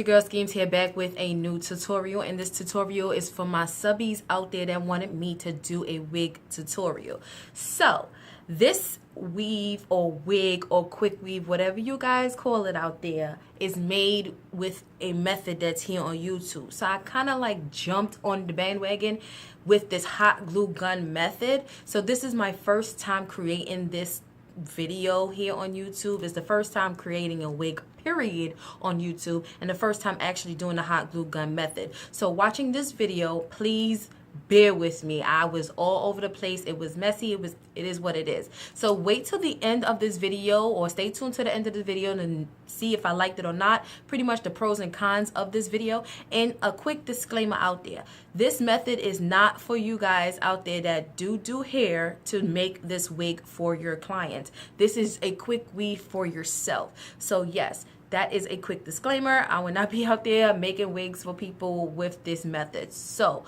your girl Skeemz here, back with a new tutorial, and this tutorial is for my subbies out there that wanted me to do a wig tutorial. So this weave or wig or quick weave, whatever you guys call it out there, is made with a method that's here on YouTube. So I kind of like jumped on the bandwagon with this hot glue gun method. So this is my first time creating this video here on YouTube. It's the first time creating a wig period on YouTube, and the first time actually doing the hot glue gun method. So watching this video, please bear with me. I was all over the place. It was messy. It is what it is. So wait till the end of this video, or stay tuned to the end of the video and see if I liked it or not. Pretty much the pros and cons of this video. And a quick disclaimer out there. This method is not for you guys out there that do hair to make this wig for your client. This is a quick weave for yourself. So yes, that is a quick disclaimer. I will not be out there making wigs for people with this method. So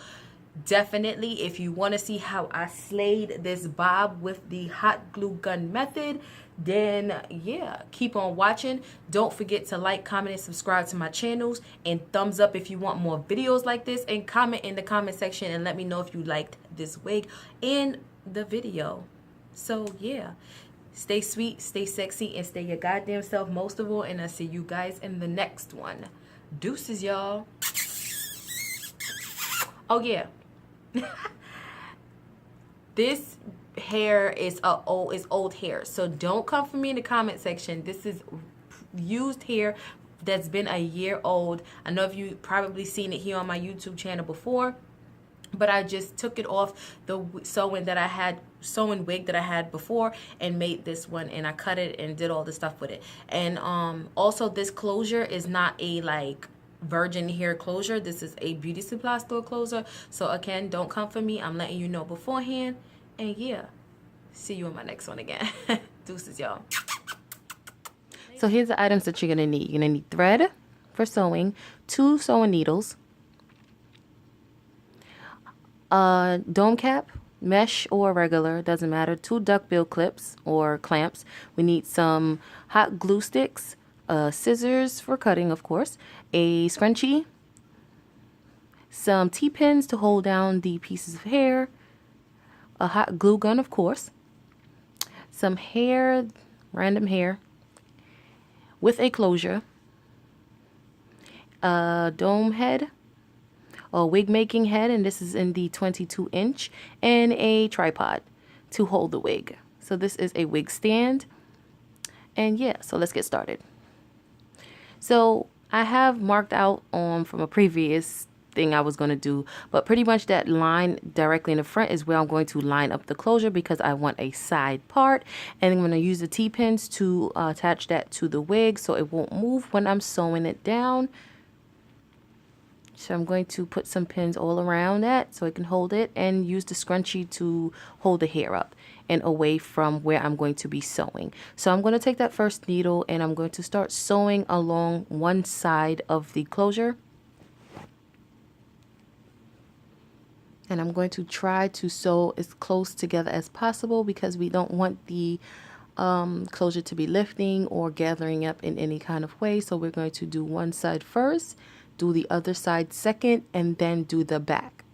definitely, if you want to see how I slayed this bob with the hot glue gun method, then yeah, keep on watching. Don't forget to like, comment, and subscribe to my channels, and thumbs up if you want more videos like this, and comment in the comment section and let me know if you liked this wig and the video. So yeah, stay sweet, stay sexy, and stay your goddamn self most of all, and I'll see you guys in the next one. Deuces, y'all. Oh yeah. This hair is old hair, so don't come for me in the comment section. This is used hair that's been a year old. I know if you probably seen it here on my YouTube channel before, but I just took it off the sewing wig that I had before and made this one, and I cut it and did all the stuff with it. And also this closure is not a like virgin hair closure. This is a beauty supply store closure. So again, don't come for me. I'm letting you know beforehand. And yeah, see you in my next one again. Deuces, y'all. So here's the items that you're gonna need. You're gonna need thread for sewing, 2 sewing needles, a dome cap, mesh or regular, doesn't matter, 2 duckbill clips or clamps. We need some hot glue sticks, scissors for cutting, of course, a scrunchie, some T-pins to hold down the pieces of hair, a hot glue gun, of course, some hair, random hair with a closure, a dome head, a wig making head, and this is in the 22-inch, and a tripod to hold the wig. So this is a wig stand. And yeah, so let's get started. So I have marked out from a previous thing I was going to do, but pretty much that line directly in the front is where I'm going to line up the closure, because I want a side part, and I'm going to use the T-pins to attach that to the wig so it won't move when I'm sewing it down. So I'm going to put some pins all around that so it can hold it, and use the scrunchie to hold the hair up and away from where I'm going to be sewing. So I'm going to take that first needle and I'm going to start sewing along one side of the closure. And I'm going to try to sew as close together as possible, because we don't want the closure to be lifting or gathering up in any kind of way. So we're going to do one side first, do the other side second, and then do the back.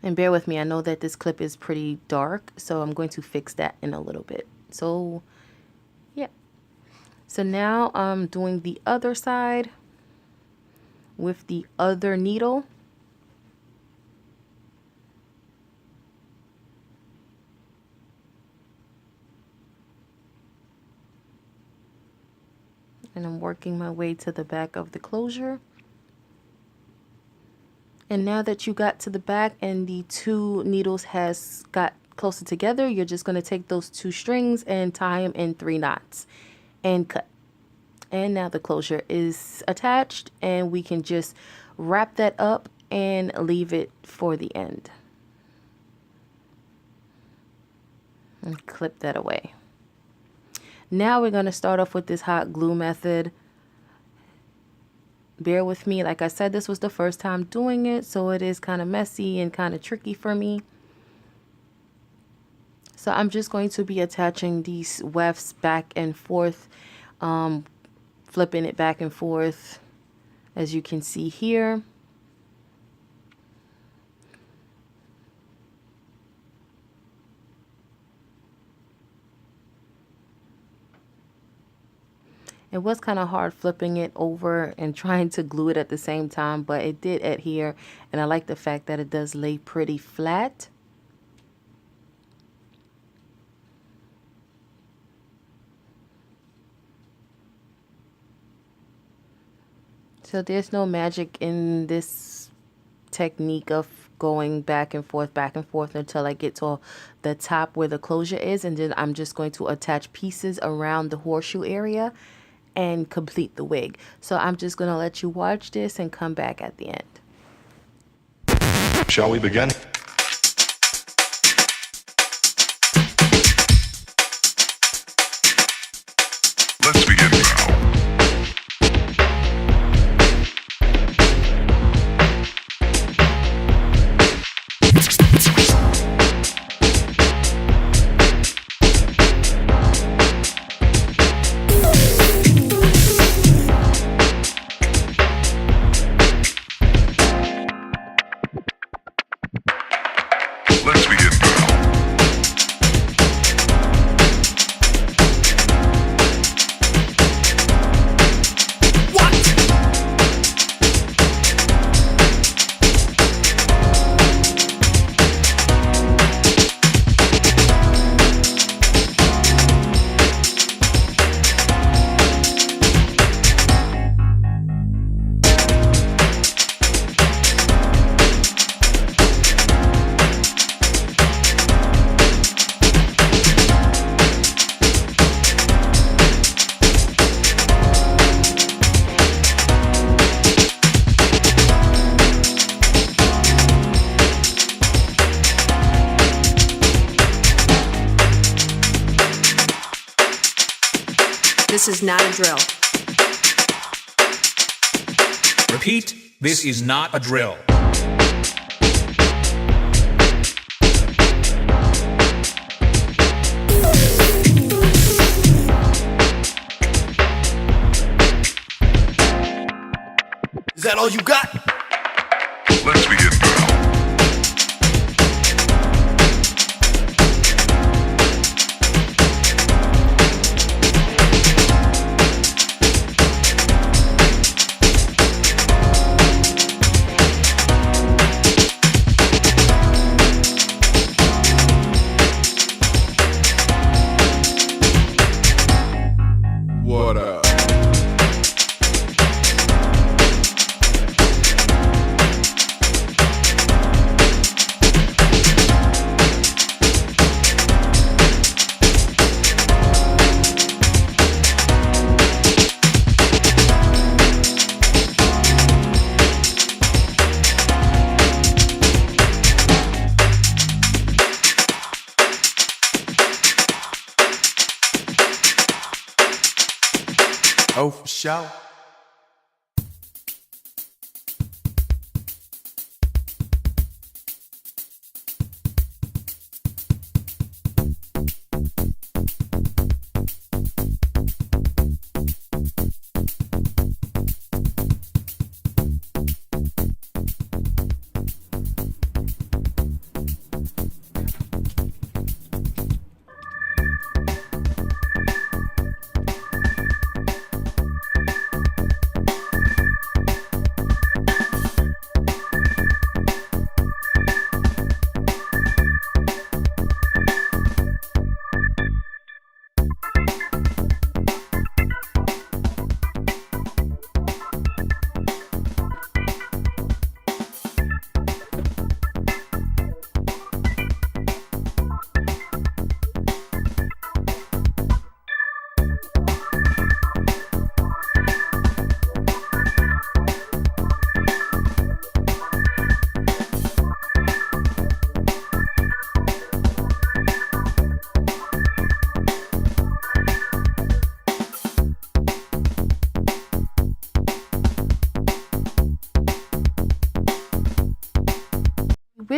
And bear with me, I know that this clip is pretty dark, so I'm going to fix that in a little bit. So yeah. So now I'm doing the other side with the other needle. And I'm working my way to the back of the closure. And now that you got to the back and the 2 needles has got closer together, you're just going to take those 2 strings and tie them in 3 knots and cut. And now the closure is attached, and we can just wrap that up and leave it for the end. And clip that away. Now we're going to start off with this hot glue method. Bear with me. Like I said, this was the first time doing it, so it is kind of messy and kind of tricky for me. So I'm just going to be attaching these wefts back and forth, flipping it back and forth, as you can see here. It was kind of hard flipping it over and trying to glue it at the same time, but it did adhere, and I like the fact that it does lay pretty flat. So there's no magic in this technique of going back and forth until I get to the top where the closure is, and then I'm just going to attach pieces around the horseshoe area and complete the wig. So I'm just going to let you watch this and come back at the end. Shall we begin? Let's begin now. Let's begin now. This is not a drill. Repeat, this is not a drill. Is that all you got? Let's begin now. What up? Oh, for sure.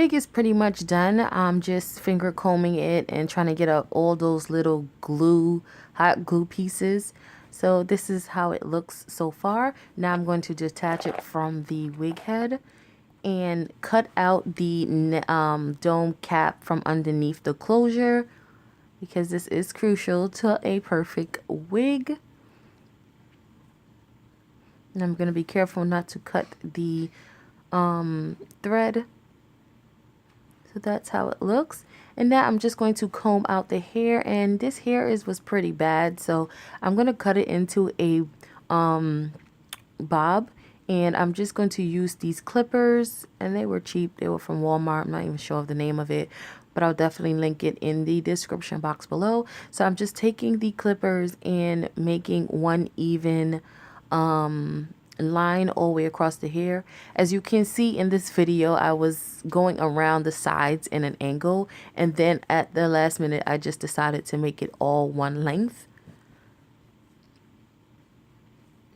wig is pretty much done. I'm just finger combing it and trying to get up all those little hot glue pieces. So this is how it looks so far. Now I'm going to detach it from the wig head and cut out the dome cap from underneath the closure, because this is crucial to a perfect wig. And I'm going to be careful not to cut the thread. So that's how it looks. And now I'm just going to comb out the hair, and this hair was pretty bad, so I'm going to cut it into a bob. And I'm just going to use these clippers, and they were cheap. They were from Walmart. I'm not even sure of the name of it, but I'll definitely link it in the description box below. So I'm just taking the clippers and making one even line all the way across the hair. As you can see in this video, I was going around the sides in an angle, and then at the last minute I just decided to make it all one length.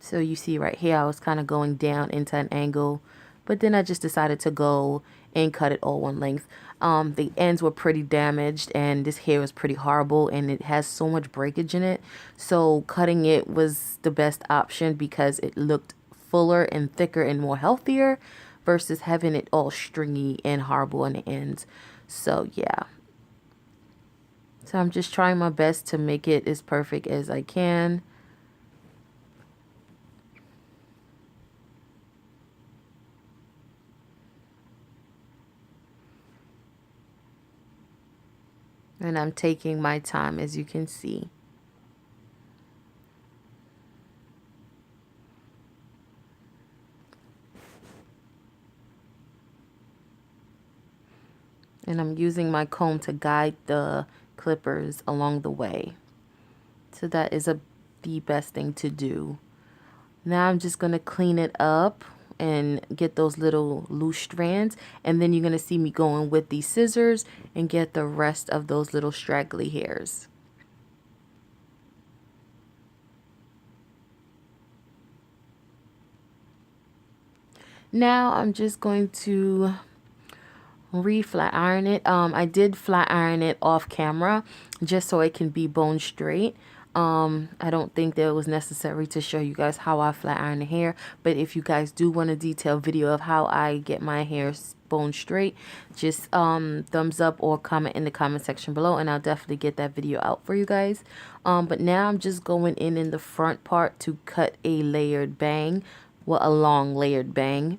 So you see right here, I was kind of going down into an angle, but then I just decided to go and cut it all one length. The ends were pretty damaged, and this hair was pretty horrible, and it has so much breakage in it. So cutting it was the best option because it looked fuller and thicker and more healthier versus having it all stringy and horrible on the ends. So yeah. So I'm just trying my best to make it as perfect as I can. And I'm taking my time, as you can see. And I'm using my comb to guide the clippers along the way. So that is the best thing to do. Now I'm just going to clean it up and get those little loose strands, and then you're going to see me going with these scissors and get the rest of those little straggly hairs. Now I'm just going to flat iron it. I did flat iron it off camera just so it can be bone straight. I don't think that it was necessary to show you guys how I flat iron the hair, but if you guys do want a detailed video of how I get my hair bone straight, just thumbs up or comment in the comment section below, and I'll definitely get that video out for you guys. But now I'm just going in the front part to cut a layered bang, well, a long layered bang,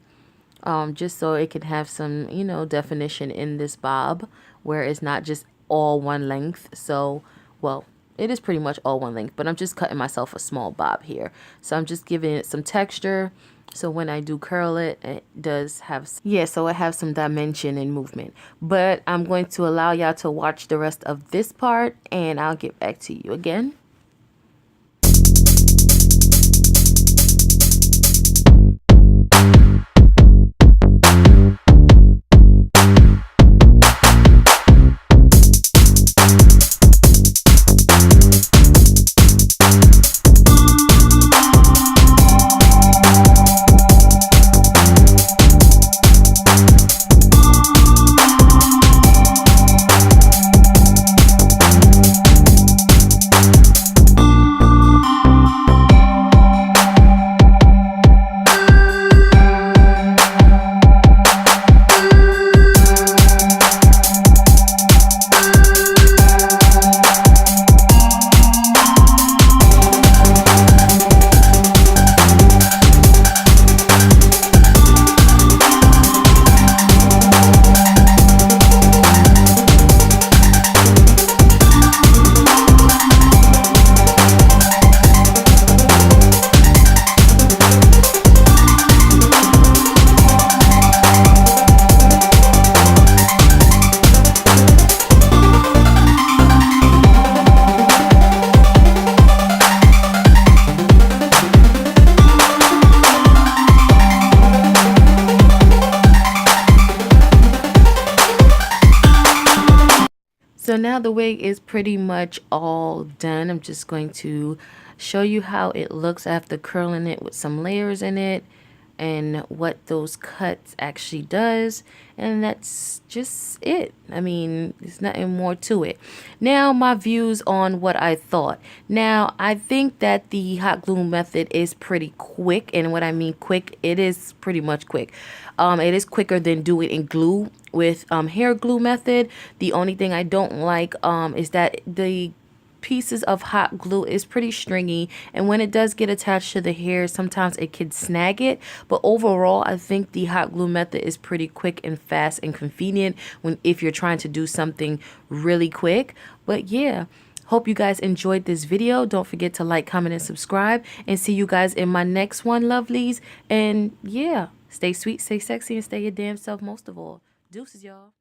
just so it can have some, you know, definition in this bob where it's not just all one length. So, well, it is pretty much all one length, but I'm just cutting myself a small bob here. So I'm just giving it some texture. So when I do curl it, it does have, yeah, so it has some dimension and movement. But I'm going to allow y'all to watch the rest of this part, and I'll get back to you again. So now the wig is pretty much all done. I'm just going to show you how it looks after curling it with some layers in it. and what those cuts actually does, and that's just it. I mean, there's nothing more to it. Now, my views on what I thought. Now, I think that the hot glue method is pretty quick, and what I mean quick, it is pretty much quick. It is quicker than do it in glue with hair glue method. The only thing I don't like is that the pieces of hot glue is pretty stringy, and when it does get attached to the hair, sometimes it can snag it. But overall, I think the hot glue method is pretty quick and fast and convenient if you're trying to do something really quick. But yeah, hope you guys enjoyed this video. Don't forget to like, comment, and subscribe, and see you guys in my next one, lovelies. And yeah, stay sweet, stay sexy, and stay your damn self most of all. Deuces, y'all.